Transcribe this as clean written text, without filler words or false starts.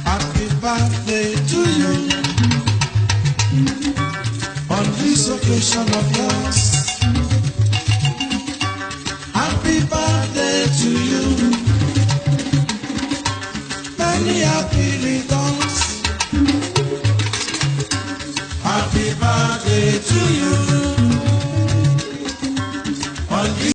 Happy birthday to you on this occasion of yours. Happy birthday to you. Many happy returns. Happy birthday to you.